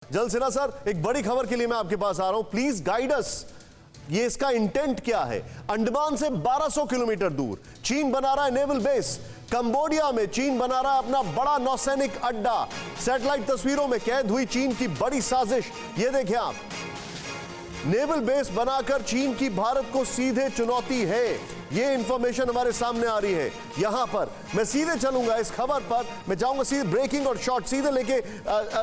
जलसेना sir, एक बड़ी खबर के लिए मैं आपके पास आ रहा हूं, प्लीज गाइड अस। ये इसका इंटेंट क्या है? अंडमान से 1200 किलोमीटर दूर चीन बना रहा है नेवल बेस। कंबोडिया में चीन बना रहा है अपना बड़ा नौसैनिक अड्डा। सैटेलाइट तस्वीरों में कैद हुई चीन की बड़ी साजिश। ये देखें आप, नेवल बेस बनाकर चीन की भारत को सीधे चुनौती है। ये इंफॉर्मेशन हमारे सामने आ रही है। यहां पर मैं सीधे चलूंगा इस खबर पर, मैं जाऊंगा सीधे ब्रेकिंग और शॉर्ट सीधे लेके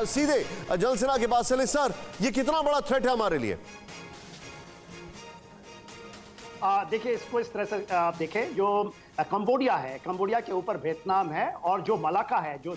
सीधे जलसेना के पास चले। सर, ये कितना बड़ा थ्रेट है हमारे लिए? देखिए, इसको इस तरह से आप देखें, जो कंबोडिया है, कंबोडिया के ऊपर वियतनाम है, और जो मलाका है, जो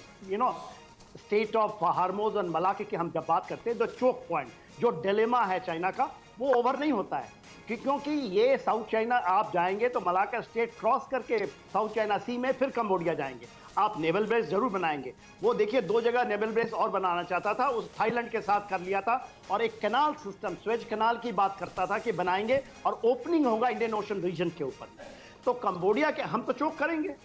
स्टेट ऑफ हार्मोज और मलाके की हम जब बात करते हैं, तो चोक पॉइंट, जो डिलेमा है चाइना का, वो ओवर नहीं होता है। क्योंकि ये साउथ चाइना आप जाएंगे तो मलाका स्टेट क्रॉस करके साउथ चाइना सी में फिर कंबोडिया जाएंगे। आप नेवल बेस जरूर बनाएंगे। वो देखिए, 2 जगह नेवल बेस और बनाना चाहता था, उस थाईलैंड के साथ कर लिया था, और एक कैनाल सिस्टम, स्वेज कैनाल की बात करता था कि बनाएंगे और ओपनिंग होगा इंडियन ओशन रीजन के ऊपर। तो कंबोडिया के हम तो चोक करेंगे।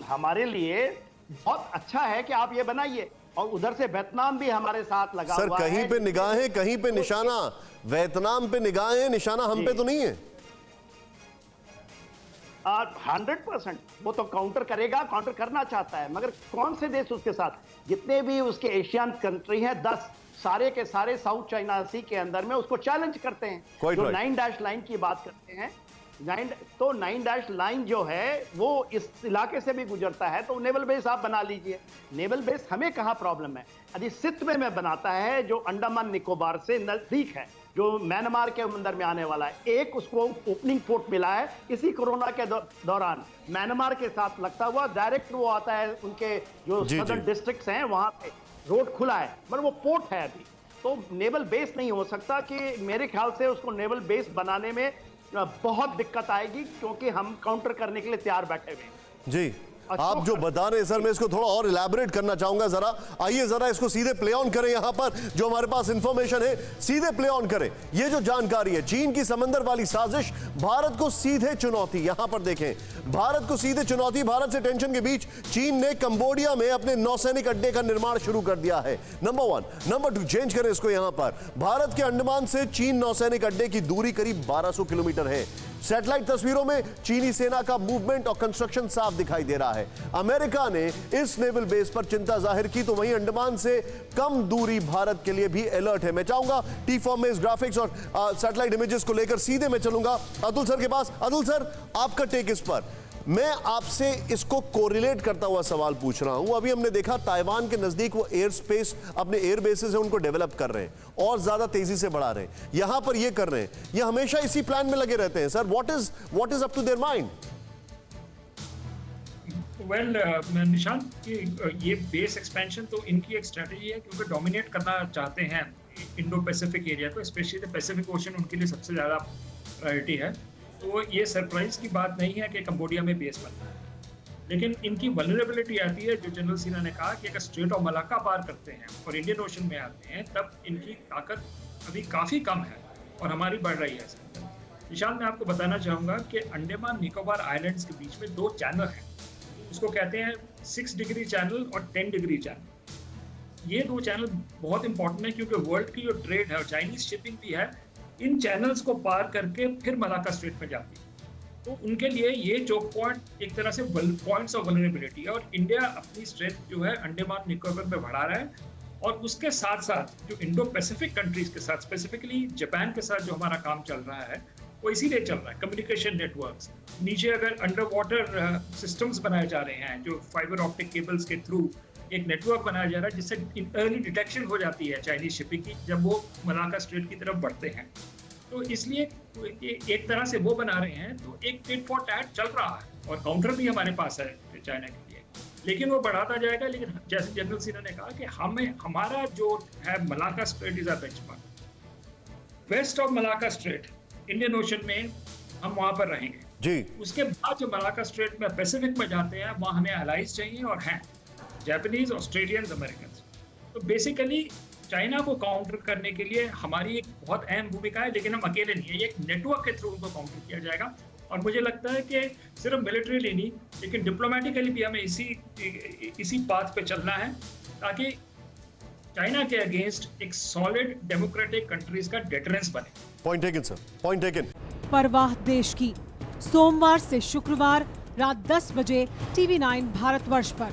हमारे लिए बहुत अच्छा है कि आप ये बनाइए, और उधर से वियतनाम भी हमारे साथ लगा हुआ है। सर, कहीं पे निगाहें, कहीं पे निशाना, वियतनाम पे निगाहें, निशाना हम पे तो नहीं है। 100% वो तो काउंटर करेगा, काउंटर करना चाहता है, मगर कौन से देश उसके साथ? जितने भी उसके एशियन कंट्री हैं 10, सारे के सारे साउथ चाइना सी के अंदर में उसको चैलेंज करते हैं। जो 9 डैश लाइन की बात करते हैं, 9 डैश लाइन जो है वो इस इलाके से भी गुजरता है। तो नेवल बेस आप बना लीजिए। नेवल बेस हमें कहाँ प्रॉब्लम है? यदि सितवे में बनाता है, जो अंडमान निकोबार से नजदीक है, जो म्यांमार के अंदर में आने वाला है, एक उसको ओपनिंग पोर्ट मिला है इसी कोरोना के दौरान, म्यांमार के साथ लगता हुआ डायरेक्ट वो आता है। उनके जो सदर्न डिस्ट्रिक्ट्स हैं वहां पे रोड खुला है, पर वो पोर्ट है अभी। तो नेवल बेस नहीं हो सकता। कि मेरे ख्याल से उसको नेवल बेस बनाने में बहुत दिक्कत आएगी, क्योंकि हम काउंटर करने के लिए तैयार बैठे हुए हैं। जी, आप जो बता रहे हैं सर, मैं इसको थोड़ा और इलैबोरेट करना चाहूंगा। जरा आइए, जरा इसको सीधे प्ले ऑन करें। यहां पर जो हमारे पास इंफॉर्मेशन है, सीधे प्ले ऑन करें। ये जो जानकारी है, चीन की समंदर वाली साजिश, भारत को सीधे चुनौती। यहां पर देखें, भारत को सीधे चुनौती। भारत से टेंशन के बीच चीन ने कंबोडिया में अपने नौसैनिक अड्डे का निर्माण शुरू कर दिया है। नंबर 1। नंबर 2, चेंज करें इसको। यहां पर भारत के अंडमान से चीन नौसैनिक अड्डे की दूरी करीब 1200 किलोमीटर है। सैटेलाइट तस्वीरों में चीनी सेना का मूवमेंट और कंस्ट्रक्शन साफ दिखाई दे रहा है। अमेरिका ने इस नेवल बेस पर चिंता जाहिर की, तो वहीं अंडमान से कम दूरी भारत के लिए भी अलर्ट है। मैं चाहूंगा टी फॉर्म में इस ग्राफिक्स और सैटेलाइट इमेजेस को लेकर सीधे मैं चलूंगा अतुल सर के पास। अतुल सर, आपका टेक इस पर। मैं आपसे इसको कोरिलेट करता हुआ सवाल पूछ रहा हूं। अभी हमने देखा ताइवान के नजदीक वो एयर स्पेस, अपने एयर बेसेस है, उनको डेवलप कर रहे हैं और ज्यादा तेजी से बढ़ा रहे हैं। यहां पर ये कर रहे हैं, ये हमेशा इसी प्लान में लगे रहते हैं। Sir, what is up to their mind? Well Nishant, ये बेस एक्सपेंशन तो इनकी एक स्ट्रेटजी है, क्योंकि डोमिनेट करना चाहते हैं इंडो पैसिफिक एरिया को। स्पेशली पैसिफिक ओशन उनके लिए सबसे ज़्यादा प्रायोरिटी है। तो ये सरप्राइज की बात नहीं है कि कंबोडिया में बेस बनता है। लेकिन इनकी वल्नरेबिलिटी आती है, जो जनरल सिन्हा ने कहा, कि अगर स्ट्रेट ऑफ मलाका पार करते हैं और इंडियन ओशन में आते हैं, तब इनकी ताकत अभी काफ़ी कम है और हमारी बढ़ रही है। निशांत, मैं आपको बताना चाहूँगा कि अंडमान निकोबार आइलैंड्स के बीच में 2 चैनल हैं। उसको कहते हैं 6 डिग्री चैनल और 10 डिग्री चैनल। ये 2 चैनल बहुत इंपॉर्टेंट है, क्योंकि वर्ल्ड की जो ट्रेड है और चाइनीज शिपिंग भी है, इन चैनल्स को पार करके फिर मलाका स्ट्रेट में जाती है। तो उनके लिए ये चोक पॉइंट एक तरह से पॉइंट्स ऑफ वल्नरेबिलिटी है, और इंडिया अपनी स्ट्रेंथ जो है अंडमान निकोबार पे बढ़ा रहा है। और उसके साथ साथ जो इंडो पैसिफिक कंट्रीज के साथ, स्पेसिफिकली जापान के साथ जो हमारा काम चल रहा है, वो इसीलिए चल रहा है। कम्युनिकेशन नेटवर्क्स, नीचे अगर अंडर वाटर सिस्टम्स बनाए जा रहे हैं, जो फाइबर ऑप्टिक केबल्स के थ्रू एक नेटवर्क बनाया जा रहा है, जिससे अर्ली डिटेक्शन हो जाती है चाइनीज शिपिंग की जब वो मलाका स्ट्रेट की तरफ बढ़ते हैं। तो इसलिए एक तरह से वो बना रहे हैं। तो एक टिट फॉर टैट चल रहा है, और काउंटर भी हमारे पास है चाइना के लिए, लेकिन वो बढ़ाता जाएगा। लेकिन जैसे जनरल सिन्हा ने कहा कि हमारा जो है Malacca strait is a benchmark. West of Malacca strait Indian ocean में हम वहां पर रहेंगे जी। उसके बाद जो मलाका स्ट्रेट में पैसिफिक में जाते हैं, वहां हमें अलाइज चाहिए, और हैं जापानीज, ऑस्ट्रेलियंस, अमेरिकन। तो बेसिकली चाइना को काउंटर करने के लिए हमारी एक बहुत अहम भूमिका है, लेकिन हम अकेले नहीं है। ये एक नेटवर्क के थ्रू उनको काउंटर किया जाएगा, और मुझे लगता है कि सिर्फ मिलिट्रीली नहीं, लेकिन डिप्लोमेटिकली भी हमें इसी पाथ पे चलना है, ताकि चाइना के अगेंस्ट एक सॉलिड डेमोक्रेटिक कंट्रीज का डेटरेंस बने। Point taken sir, point taken. परवाह देश की, सोमवार से शुक्रवार रात 10 बजे TV9 भारतवर्ष पर।